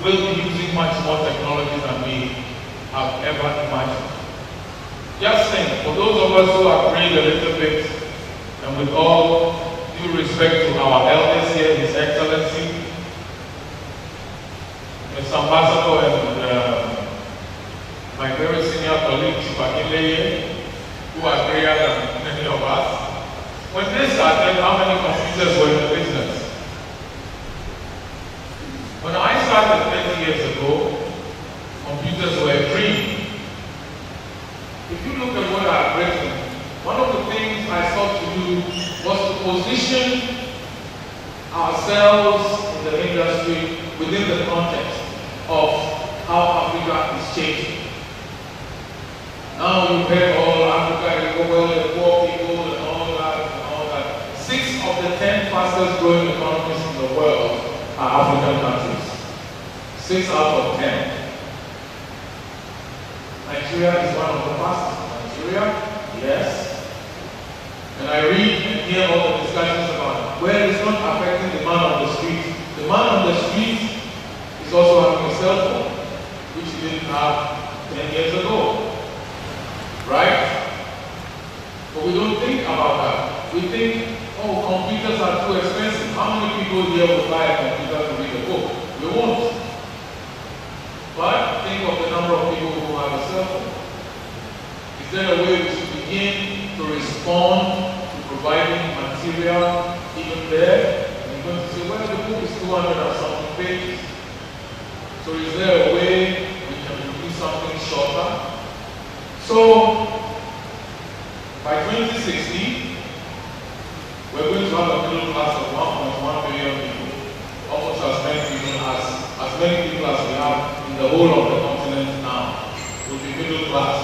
will be using much more technology than we have ever imagined. Just think, for those of us who have prayed a little bit, and with all due respect to our elders here, His Excellency, Mr. Ambassador, and my very senior colleague, Chipakile, who are greater than many of us, when they started, how many computers were in the business? When I started 30 years ago, computers were a dream. If you look at what I've written, one of the things I sought to do was to position ourselves in the industry within the context of how Africa is changing. Now you've heard all Africa is well, the poor people and all that and all that. 6 of the 10 fastest growing economies in the world are African countries. 6 out of 10. Nigeria is one of the fastest. Nigeria, yes. And I read and hear all the discussions about where it's not affecting the man on the street. The man on the street is also having a cell phone, which he didn't have 10 years ago. Right? But we don't think about that. We think, oh, computers are too expensive. How many people here will buy a computer to read a book? We won't. But think of the number of people who have a cell phone. Is there a way we should begin to respond to providing material even there? And you're going to say, well, the book is 200 or something pages. So is there a way we can produce something shorter? So, by 2060, we're going to have a middle class of 1.1 billion people, almost as many people as we have in the whole of the continent now. We'll be middle class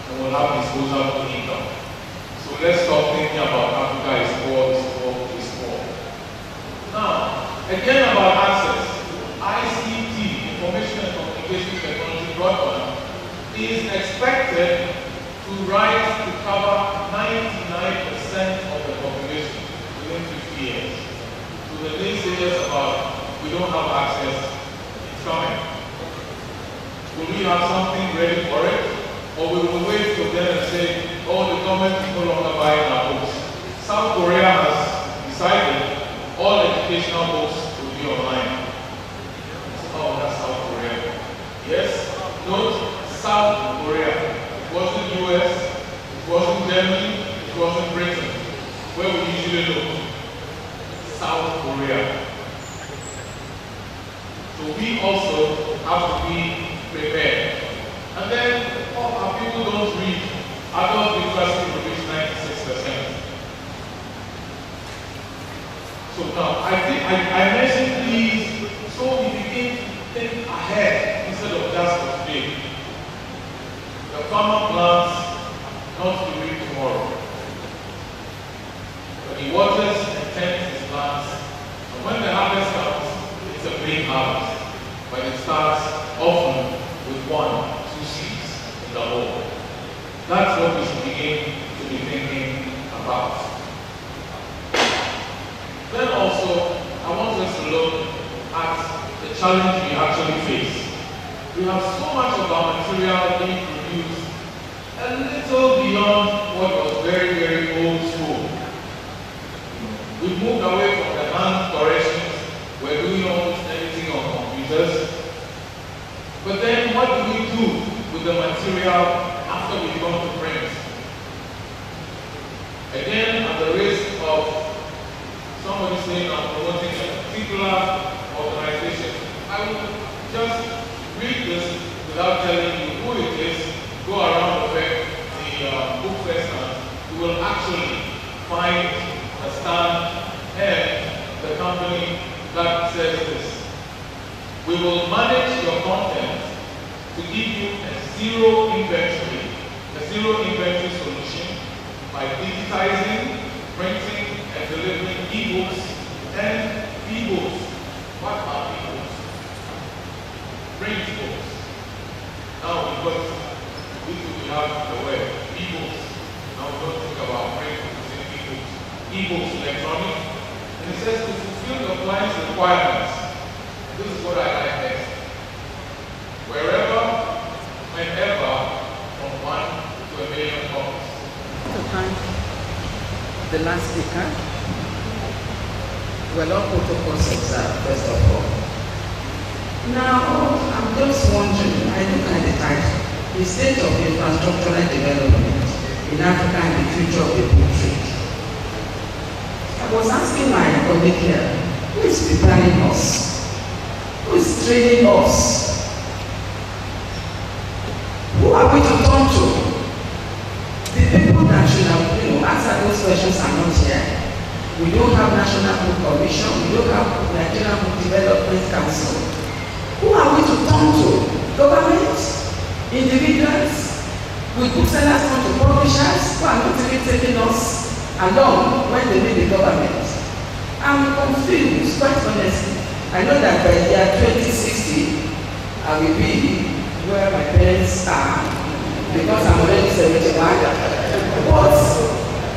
and we'll have disposable income. So let's stop thinking about Africa is poor, is poor, is poor. Now, again about access. ICT, Information and Communication Technology broadband, is expected to rise to cover 99% of the population within 50 years. So the naysayers about we don't have access, it's coming. Will we have something ready for it? Or we will wait for them and say, oh, the government is no longer buying our books. South Korea has decided all educational books will be online. Oh, that's South Korea. Yes? Note, South Korea. It wasn't US, it wasn't Germany, it wasn't Britain. Where we usually look. South Korea. So we also have to be prepared. And then, our people don't read. Adult literacy will reach 96%. So now, I mentioned these so we begin to think ahead instead of just for today. The farmer plants not to reap tomorrow. But he waters and tends his plants. And when the harvest comes, it's a big harvest. But it starts often with 1, 2 seeds in the hole. That's what we should begin to be thinking about. Then also, I want us to look at the challenge we actually face. We have so much of our material being produced a little beyond what was very, very old school. We've moved away from the hand corrections. We're doing almost everything on computers. But then what do we do with the material after we've gone to print? Again, at the risk of somebody saying I'm promoting a particular organization, I will just read this without telling you who it is, go around the book fair stand, you will actually find a stand and the company that says this. We will manage your content to give you a zero inventory solution by digitizing, printing, and delivering ebooks and ebooks. What are ebooks? Print books. Now we have the word ebooks. Now we don't think about print books and ebooks. Ebooks electronic. And it says to fulfill the client's requirements. This is what I like next. the last speaker. Well, all protocols observed, first of all. Now, I'm just wondering, I look at the title, the state of infrastructural development in Africa and the future of the book trade. I was asking my colleague here, who is preparing us? Who is training us? Who are we to turn to? The people that should have, answer those questions are not here. We don't have National Book Commission, we don't have Nigerian Book Development Council. Who are we to turn to? Government? Individuals? Will booksellers turn to publishers who are not even taking us along when they need the government? I'm confused, quite honestly. I know that by the year 2060, I will be where my parents are, because I'm already 71. But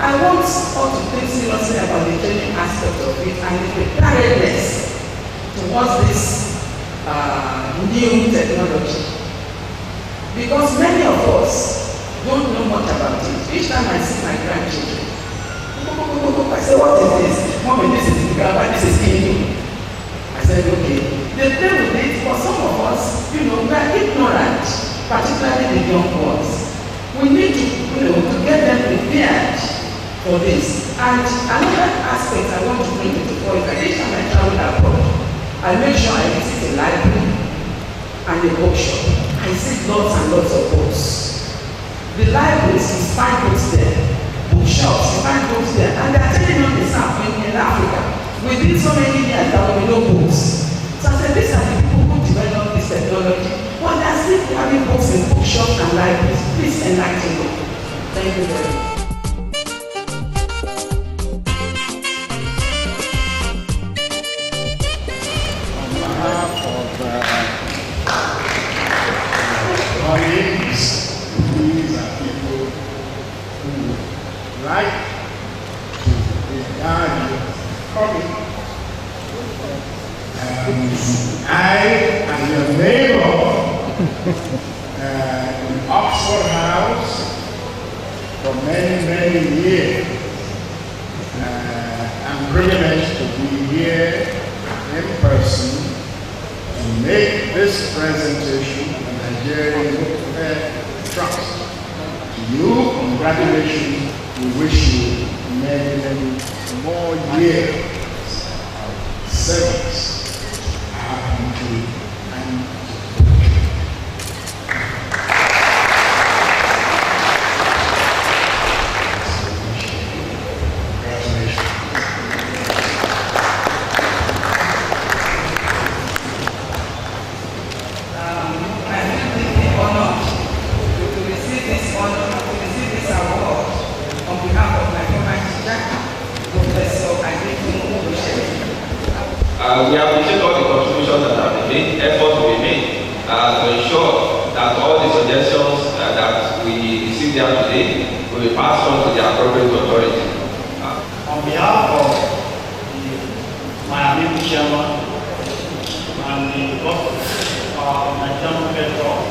I want us to think seriously about the training aspect of it and the preparedness towards this new technology. Because many of us don't know much about it. Each time I see my grandchildren, I say, what is this? Mommy, this is Grandpa, this is Kingdom. I said, okay. They play with it, but some of us, we are ignorant, particularly the young ones. We need to get them prepared for this. And another aspect I want to bring to the point, each time I travel abroad, I make sure I visit a library and a bookshop. I see lots and lots of books. The libraries, you find books there. Bookshops, you find books there. And they're telling us this happening in Africa. Within so many years, there will be no books. So I said, these are the people who develop this technology. But they're still having books in bookshops and libraries. Please enlighten me. Thank you very much. Colleagues, these are people who like to regard you coming. I am your neighbor in Oxford House for many, many years. I'm privileged to be here in person to make this presentation on Nigerian Book Fair Trust. To you, congratulations. We wish you many, many more years of service to our country and we appreciate all the contributions that have been made, efforts will be made to ensure that all the suggestions that we received here today will be passed on to the appropriate authority. On behalf of my amiable chairman and the board of Nigerian Book Fair Trust,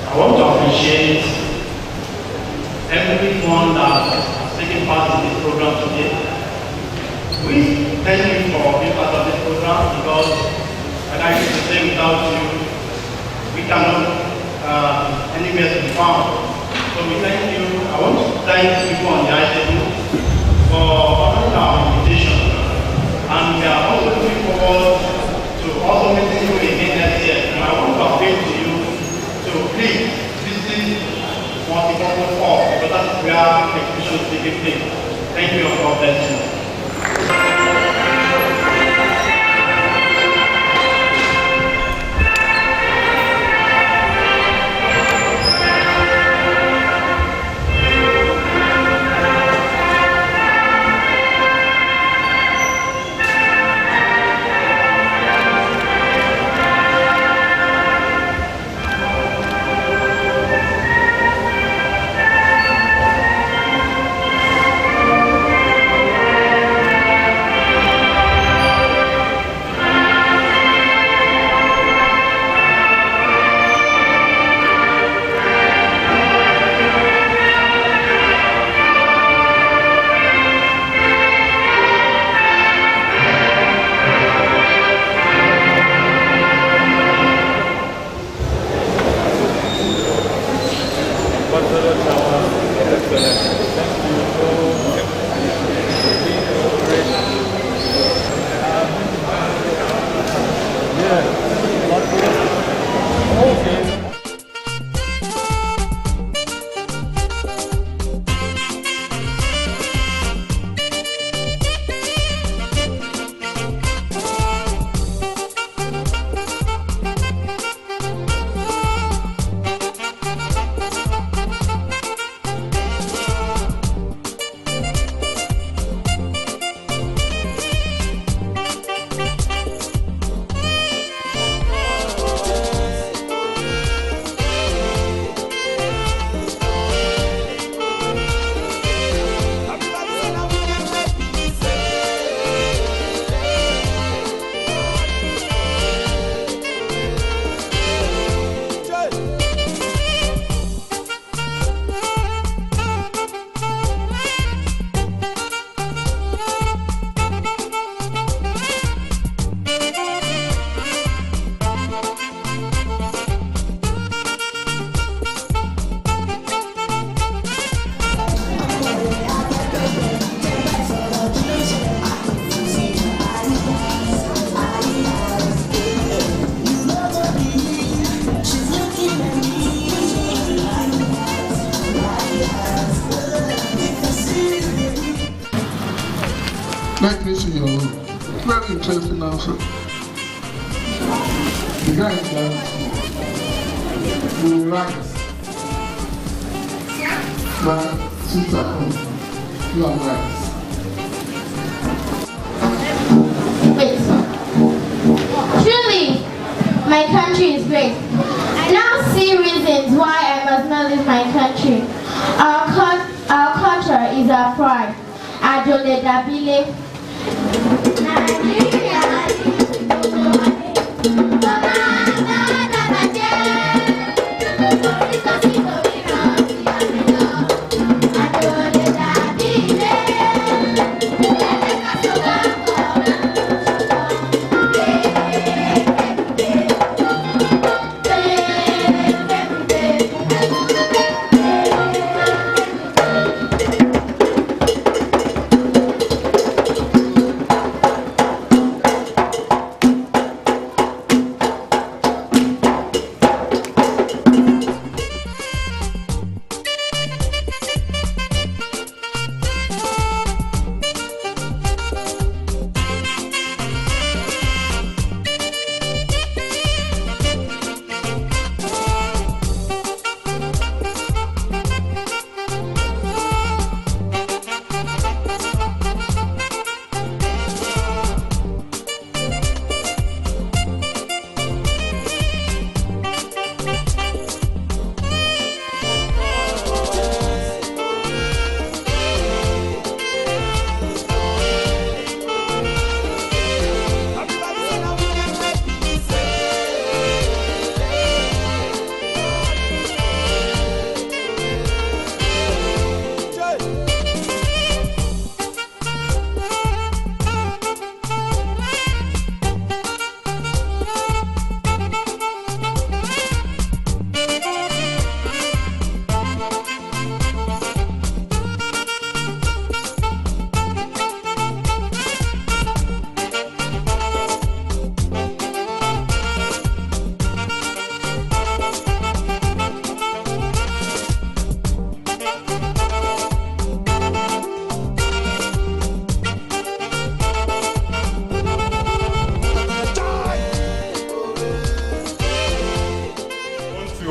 I want to appreciate everyone that has taken part in this program today. We thank you for being part of this program because, like I used to say, without you, we cannot anywhere to be found. So we thank you. I want to thank people on the ITV for honoring our invitation. And we are also looking forward to also meeting you again next year. And I want to appeal to you to please visit Multi-Purpose Hall because that's where exhibitions take place. Thank you and God bless you. Let me see your own. Very interesting answer. The guy is that you write. But sister, you are right. Wait. Truly, my country is great. I now see reasons why I must not leave my country. Our culture is our pride. Adole Dabile.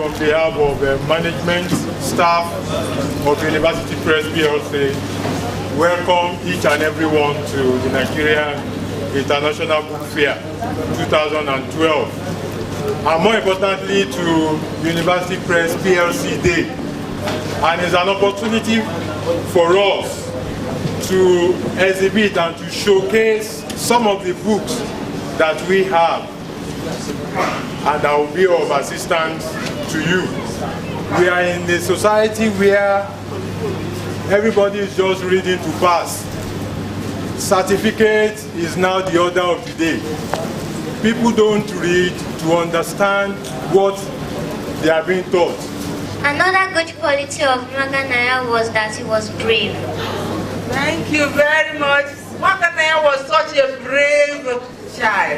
On behalf of management, staff of University Press PLC, welcome each and everyone to the Nigerian International Book Fair 2012, and more importantly to University Press PLC Day. And it's an opportunity for us to exhibit and to showcase some of the books that we have and that will be of assistance to you. We are in a society where everybody is just reading to pass. Certificate is now the order of the day. People don't read to understand what they are being taught. Another good quality of Maganaya was that he was brave. Thank you very much. Maganaya was such a brave child.